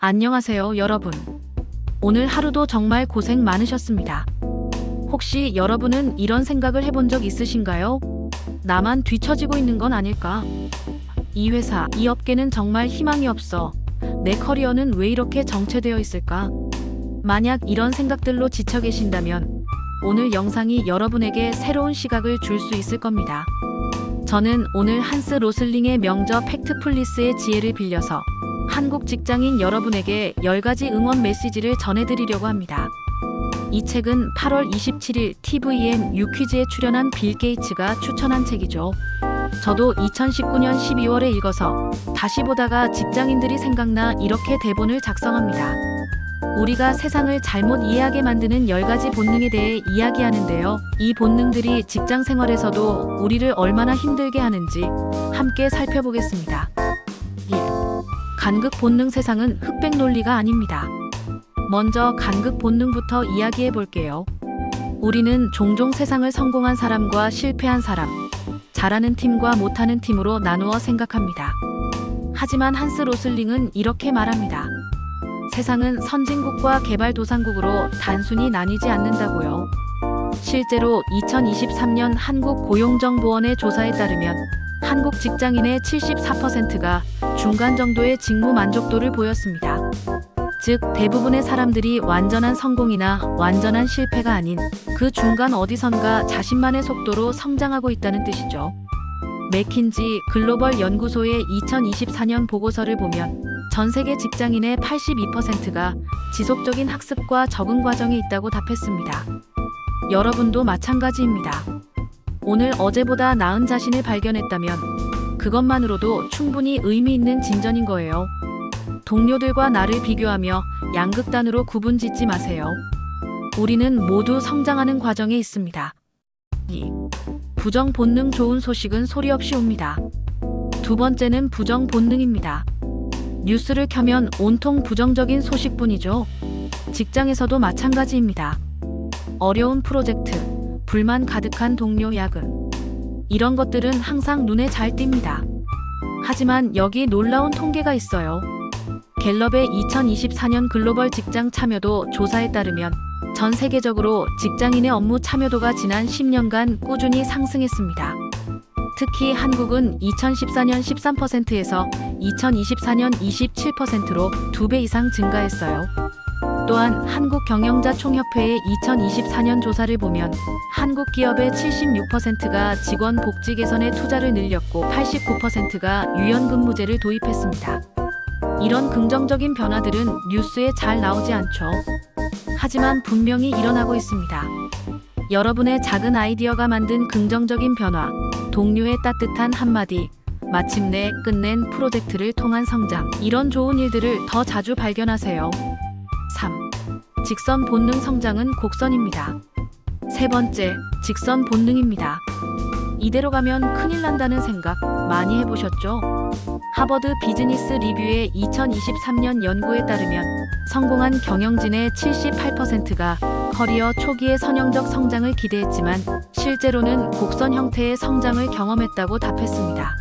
안녕하세요, 여러분. 오늘 하루도 정말 고생 많으셨습니다. 혹시 여러분은 이런 생각을 해본 적 있으신가요? 나만 뒤처지고 있는 건 아닐까? 이 회사, 이 업계는 정말 희망이 없어. 내 커리어는 왜 이렇게 정체되어 있을까? 만약 이런 생각들로 지쳐 계신다면 오늘 영상이 여러분에게 새로운 시각을 줄 수 있을 겁니다. 저는 오늘 한스 로슬링의 명저 팩트풀리스의 지혜를 빌려서 한국 직장인 여러분에게 10가지 응원 메시지를 전해드리려고 합니다. 이 책은 8월 27일 TVN 유퀴즈에 출연한 빌 게이츠가 추천한 책이죠. 저도 2019년 12월에 읽어서 다시 보다가 직장인들이 생각나 이렇게 대본을 작성합니다. 우리가 세상을 잘못 이해하게 만드는 10가지 본능에 대해 이야기하는데요. 이 본능들이 직장 생활에서도 우리를 얼마나 힘들게 하는지 함께 살펴보겠습니다. 1. 간극 본능. 세상은 흑백 논리가 아닙니다. 먼저 간극 본능부터 이야기해 볼게요. 우리는 종종 세상을 성공한 사람과 실패한 사람, 잘하는 팀과 못하는 팀으로 나누어 생각합니다. 하지만 한스 로슬링은 이렇게 말합니다. 세상은 선진국과 개발도상국으로 단순히 나뉘지 않는다고요. 실제로 2023년 한국고용정보원의 조사에 따르면 한국 직장인의 74%가 중간 정도의 직무 만족도를 보였습니다. 즉, 대부분의 사람들이 완전한 성공이나 완전한 실패가 아닌 그 중간 어디선가 자신만의 속도로 성장하고 있다는 뜻이죠. 맥킨지 글로벌 연구소의 2024년 보고서를 보면 전 세계 직장인의 82%가 지속적인 학습과 적응 과정에 있다고 답했습니다. 여러분도 마찬가지입니다. 오늘 어제보다 나은 자신을 발견했다면 그것만으로도 충분히 의미 있는 진전인 거예요. 동료들과 나를 비교하며 양극단으로 구분짓지 마세요. 우리는 모두 성장하는 과정에 있습니다. 2. 부정 본능. 좋은 소식은 소리 없이 옵니다. 두 번째는 부정 본능입니다. 뉴스를 켜면 온통 부정적인 소식뿐이죠. 직장에서도 마찬가지입니다. 어려운 프로젝트, 불만 가득한 동료 야근. 이런 것들은 항상 눈에 잘 띕니다. 하지만 여기 놀라운 통계가 있어요. 갤럽의 2024년 글로벌 직장 참여도 조사에 따르면 전 세계적으로 직장인의 업무 참여도가 지난 10년간 꾸준히 상승했습니다. 특히 한국은 2014년 13%에서 2024년 27%로 2배 이상 증가했어요. 또한 한국경영자총협회의 2024년 조사를 보면 한국 기업의 76%가 직원 복지 개선에 투자를 늘렸고 89%가 유연근무제를 도입했습니다. 이런 긍정적인 변화들은 뉴스에 잘 나오지 않죠. 하지만 분명히 일어나고 있습니다. 여러분의 작은 아이디어가 만든 긍정적인 변화, 동료의 따뜻한 한마디, 마침내 끝낸 프로젝트를 통한 성장, 이런 좋은 일들을 더 자주 발견하세요. 3. 직선 본능. 성장은 곡선입니다. 세 번째, 직선 본능입니다. 이대로 가면 큰일 난다는 생각 많이 해보셨죠? 하버드 비즈니스 리뷰의 2023년 연구에 따르면 성공한 경영진의 78%가 커리어 초기의 선형적 성장을 기대했지만 실제로는 곡선 형태의 성장을 경험했다고 답했습니다.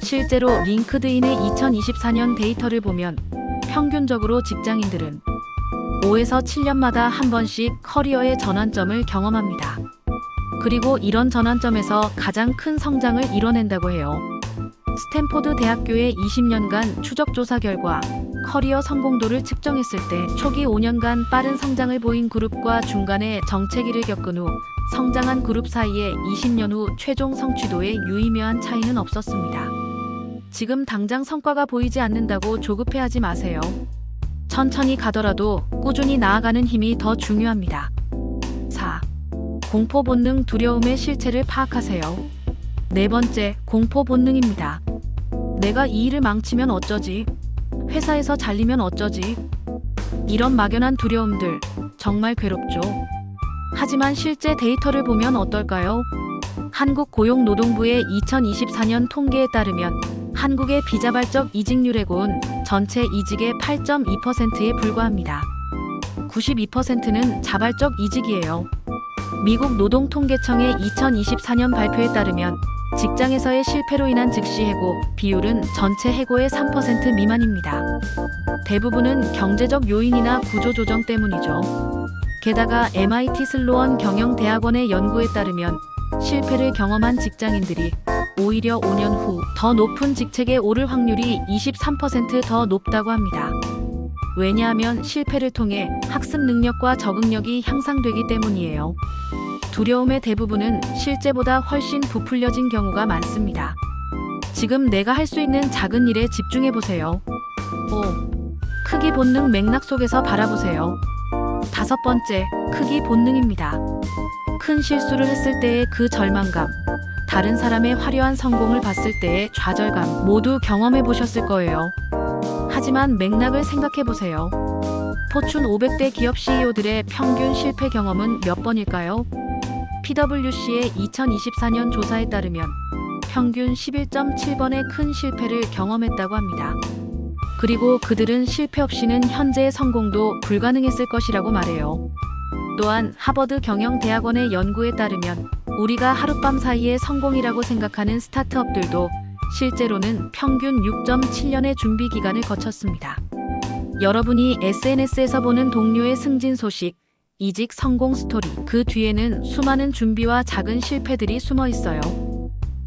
실제로 링크드인의 2024년 데이터를 보면 평균적으로 직장인들은 5에서 7년마다 한 번씩 커리어의 전환점을 경험합니다. 그리고 이런 전환점에서 가장 큰 성장을 이뤄낸다고 해요. 스탠포드 대학교의 20년간 추적 조사 결과 커리어 성공도를 측정했을 때 초기 5년간 빠른 성장을 보인 그룹과 중간에 정체기를 겪은 후 성장한 그룹 사이에 20년 후 최종 성취도에 유의미한 차이는 없었습니다. 지금 당장 성과가 보이지 않는다고 조급해하지 마세요. 천천히 가더라도 꾸준히 나아가는 힘이 더 중요합니다. 4. 공포 본능. 두려움의 실체를 파악하세요. 네 번째, 공포 본능입니다. 내가 이 일을 망치면 어쩌지? 회사에서 잘리면 어쩌지? 이런 막연한 두려움들 정말 괴롭죠. 하지만 실제 데이터를 보면 어떨까요? 한국고용노동부의 2024년 통계에 따르면 한국의 비자발적 이직률의 고은 전체 이직의 8.2%에 불과합니다. 92%는 자발적 이직이에요. 미국 노동통계청의 2024년 발표에 따르면 직장에서의 실패로 인한 즉시 해고 비율은 전체 해고의 3% 미만입니다. 대부분은 경제적 요인이나 구조조정 때문이죠. 게다가 MIT 슬로원 경영대학원의 연구에 따르면 실패를 경험한 직장인들이 오히려 5년 후 더 높은 직책에 오를 확률이 23% 더 높다고 합니다. 왜냐하면 실패를 통해 학습 능력과 적응력이 향상되기 때문이에요. 두려움의 대부분은 실제보다 훨씬 부풀려진 경우가 많습니다. 지금 내가 할 수 있는 작은 일에 집중해 보세요. 5. 크기 본능 맥락 속에서 바라보세요. 5번째, 크기 본능입니다. 큰 실수를 했을 때의 그 절망감, 다른 사람의 화려한 성공을 봤을 때의 좌절감 모두 경험해 보셨을 거예요. 하지만 맥락을 생각해 보세요. 포춘 500대 기업 CEO들의 평균 실패 경험은 몇 번일까요? PwC의 2024년 조사에 따르면 평균 11.7번의 큰 실패를 경험했다고 합니다. 그리고 그들은 실패 없이는 현재의 성공도 불가능했을 것이라고 말해요. 또한 하버드 경영대학원의 연구에 따르면 우리가 하룻밤 사이에 성공이라고 생각하는 스타트업들도 실제로는 평균 6.7년의 준비 기간을 거쳤습니다. 여러분이 SNS에서 보는 동료의 승진 소식, 이직 성공 스토리, 그 뒤에는 수많은 준비와 작은 실패들이 숨어 있어요.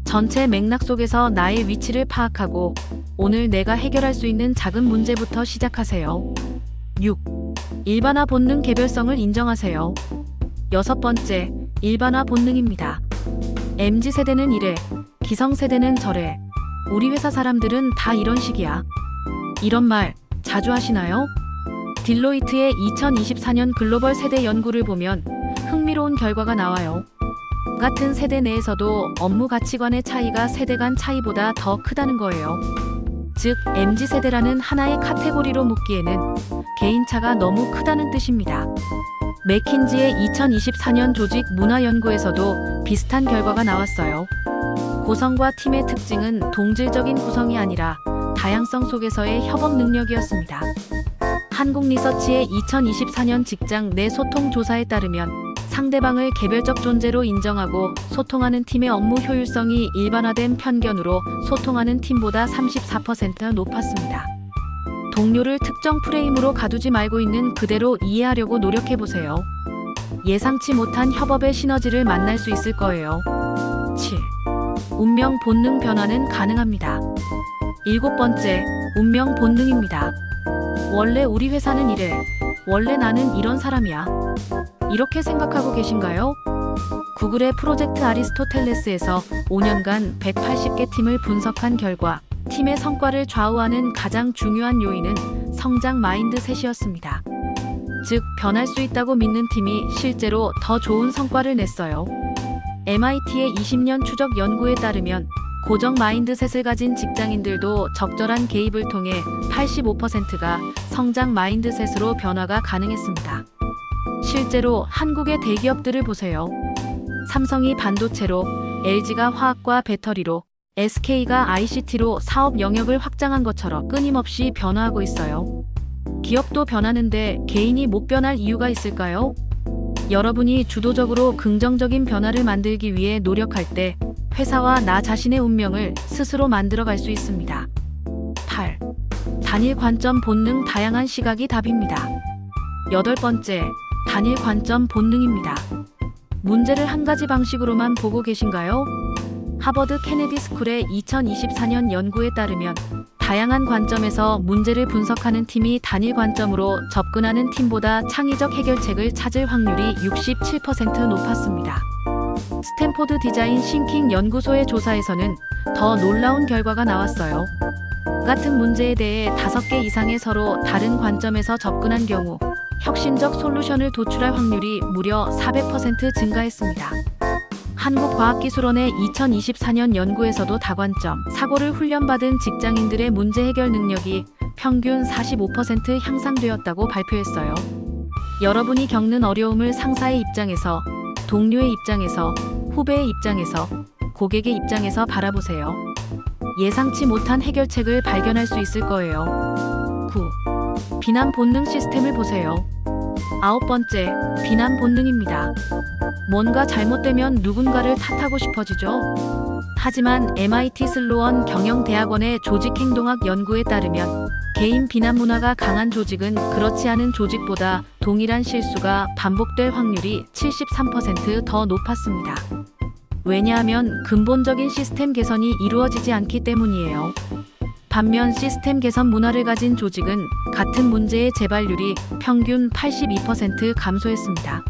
전체 맥락 속에서 나의 위치를 파악하고 오늘 내가 해결할 수 있는 작은 문제부터 시작하세요. 6. 일반화 본능 개별성을 인정하세요. 6번째, 일반화 본능입니다. MZ세대는 이래, 기성세대는 저래, 우리 회사 사람들은 다 이런 식이야. 이런 말 자주 하시나요? 딜로이트의 2024년 글로벌 세대 연구를 보면 흥미로운 결과가 나와요. 같은 세대 내에서도 업무 가치관의 차이가 세대 간 차이보다 더 크다는 거예요. 즉, MZ세대라는 하나의 카테고리로 묶기에는 개인차가 너무 크다는 뜻입니다. 맥킨지의 2024년 조직 문화 연구에서도 비슷한 결과가 나왔어요. 고성과 팀의 특징은 동질적인 구성이 아니라 다양성 속에서의 협업 능력이었습니다. 한국리서치의 2024년 직장 내 소통 조사에 따르면 상대방을 개별적 존재로 인정하고 소통하는 팀의 업무 효율성이 일반화된 편견으로 소통하는 팀보다 34% 높았습니다. 동료를 특정 프레임으로 가두지 말고 있는 그대로 이해하려고 노력해보세요. 예상치 못한 협업의 시너지를 만날 수 있을 거예요. 7. 운명 본능 변화는 가능합니다. 7번째, 운명 본능입니다. 원래 우리 회사는 이래. 원래 나는 이런 사람이야. 이렇게 생각하고 계신가요? 구글의 프로젝트 아리스토텔레스에서 5년간 180개 팀을 분석한 결과 팀의 성과를 좌우하는 가장 중요한 요인은 성장 마인드셋이었습니다. 즉, 변할 수 있다고 믿는 팀이 실제로 더 좋은 성과를 냈어요. MIT의 20년 추적 연구에 따르면 고정 마인드셋을 가진 직장인들도 적절한 개입을 통해 85%가 성장 마인드셋으로 변화가 가능했습니다. 실제로 한국의 대기업들을 보세요. 삼성이 반도체로, LG가 화학과 배터리로, SK가 ICT로 사업 영역을 확장한 것처럼 끊임없이 변화하고 있어요. 기업도 변하는데 개인이 못 변할 이유가 있을까요? 여러분이 주도적으로 긍정적인 변화를 만들기 위해 노력할 때 회사와 나 자신의 운명을 스스로 만들어갈 수 있습니다. 8. 단일 관점 본능 다양한 시각이 답입니다. 8번째, 단일 관점 본능입니다. 문제를 한 가지 방식으로만 보고 계신가요? 하버드 케네디 스쿨의 2024년 연구에 따르면 다양한 관점에서 문제를 분석하는 팀이 단일 관점으로 접근하는 팀보다 창의적 해결책을 찾을 확률이 67% 높았습니다. 스탠포드 디자인 싱킹 연구소의 조사에서는 더 놀라운 결과가 나왔어요. 같은 문제에 대해 5개 이상의 서로 다른 관점에서 접근한 경우 혁신적 솔루션을 도출할 확률이 무려 400% 증가했습니다. 한국과학기술원의 2024년 연구에서도 다관점 사고를 훈련받은 직장인들의 문제 해결 능력이 평균 45% 향상되었다고 발표했어요. 여러분이 겪는 어려움을 상사의 입장에서, 동료의 입장에서, 후배의 입장에서, 고객의 입장에서 바라보세요. 예상치 못한 해결책을 발견할 수 있을 거예요. 9. 비난 본능 시스템을 보세요. 9번째, 비난 본능입니다. 뭔가 잘못되면 누군가를 탓하고 싶어지죠. 하지만 MIT 슬로원 경영대학원의 조직행동학 연구에 따르면 개인 비난 문화가 강한 조직은 그렇지 않은 조직보다 동일한 실수가 반복될 확률이 73% 더 높았습니다. 왜냐하면 근본적인 시스템 개선이 이루어지지 않기 때문이에요. 반면 시스템 개선 문화를 가진 조직은 같은 문제의 재발률이 평균 82% 감소했습니다.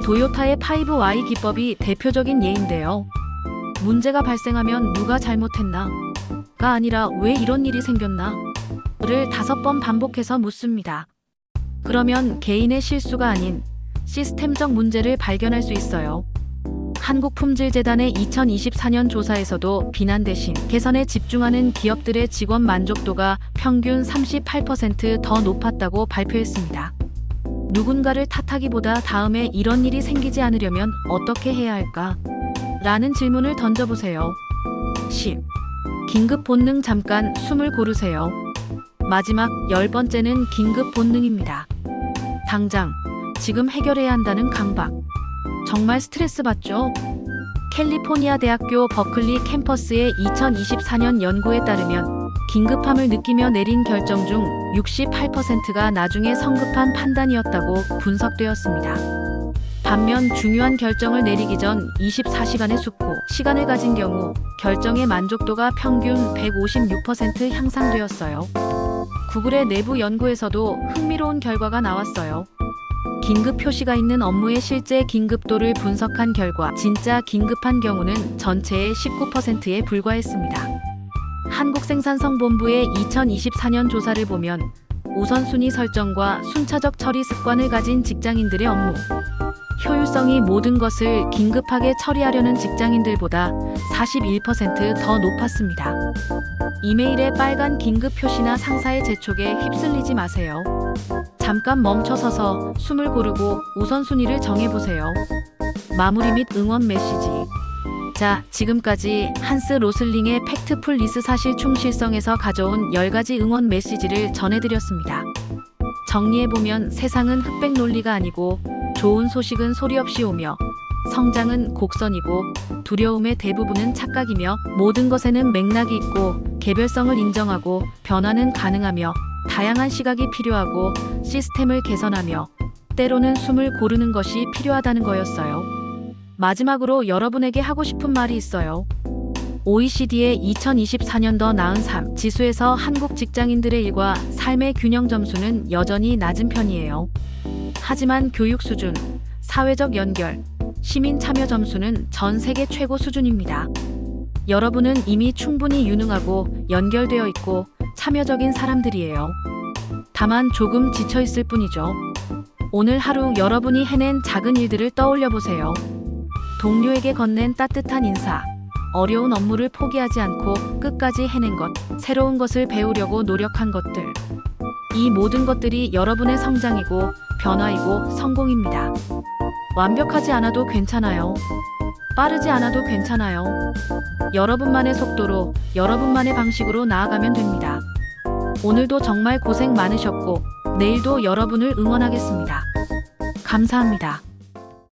도요타의 5Y 기법이 대표적인 예인데요. 문제가 발생하면 누가 잘못했나? 가 아니라 왜 이런 일이 생겼나? 를 5번 반복해서 묻습니다. 그러면 개인의 실수가 아닌 시스템적 문제를 발견할 수 있어요. 한국품질재단의 2024년 조사에서도 비난 대신 개선에 집중하는 기업들의 직원 만족도가 평균 38% 더 높았다고 발표했습니다. 누군가를 탓하기보다 다음에 이런 일이 생기지 않으려면 어떻게 해야 할까? 라는 질문을 던져보세요. 10. 긴급 본능 잠깐 숨을 고르세요. 마지막 10번째는 긴급 본능입니다. 당장, 지금 해결해야 한다는 강박. 정말 스트레스 받죠? 캘리포니아 대학교 버클리 캠퍼스의 2024년 연구에 따르면 긴급함을 느끼며 내린 결정 중 68%가 나중에 성급한 판단이었다고 분석되었습니다. 반면 중요한 결정을 내리기 전 24시간의 숙고 시간을 가진 경우 결정의 만족도가 평균 156% 향상되었어요. 구글의 내부 연구에서도 흥미로운 결과가 나왔어요. 긴급 표시가 있는 업무의 실제 긴급도를 분석한 결과 진짜 긴급한 경우는 전체의 19%에 불과했습니다. 한국생산성본부의 2024년 조사를 보면 우선순위 설정과 순차적 처리 습관을 가진 직장인들의 업무 효율성이 모든 것을 긴급하게 처리하려는 직장인들보다 41% 더 높았습니다. 이메일에 빨간 긴급 표시나 상사의 재촉에 휩쓸리지 마세요. 잠깐 멈춰서서 숨을 고르고 우선순위를 정해보세요. 마무리 및 응원 메시지. 자, 지금까지 한스 로슬링의 팩트풀 리스 사실 충실성에서 가져온 10가지 응원 메시지를 전해드렸습니다. 정리해보면 세상은 흑백 논리가 아니고 좋은 소식은 소리 없이 오며 성장은 곡선이고 두려움의 대부분은 착각이며 모든 것에는 맥락이 있고 개별성을 인정하고 변화는 가능하며 다양한 시각이 필요하고 시스템을 개선하며 때로는 숨을 고르는 것이 필요하다는 거였어요. 마지막으로 여러분에게 하고 싶은 말이 있어요. OECD의 2024년 더 나은 삶 지수에서 한국 직장인들의 일과 삶의 균형 점수는 여전히 낮은 편이에요. 하지만 교육 수준, 사회적 연결, 시민 참여 점수는 전 세계 최고 수준입니다. 여러분은 이미 충분히 유능하고 연결되어 있고 참여적인 사람들이에요. 다만 조금 지쳐 있을 뿐이죠. 오늘 하루 여러분이 해낸 작은 일들을 떠올려 보세요. 동료에게 건넨 따뜻한 인사, 어려운 업무를 포기하지 않고 끝까지 해낸 것, 새로운 것을 배우려고 노력한 것들. 이 모든 것들이 여러분의 성장이고 변화이고 성공입니다. 완벽하지 않아도 괜찮아요. 빠르지 않아도 괜찮아요. 여러분만의 속도로, 여러분만의 방식으로 나아가면 됩니다. 오늘도 정말 고생 많으셨고, 내일도 여러분을 응원하겠습니다. 감사합니다.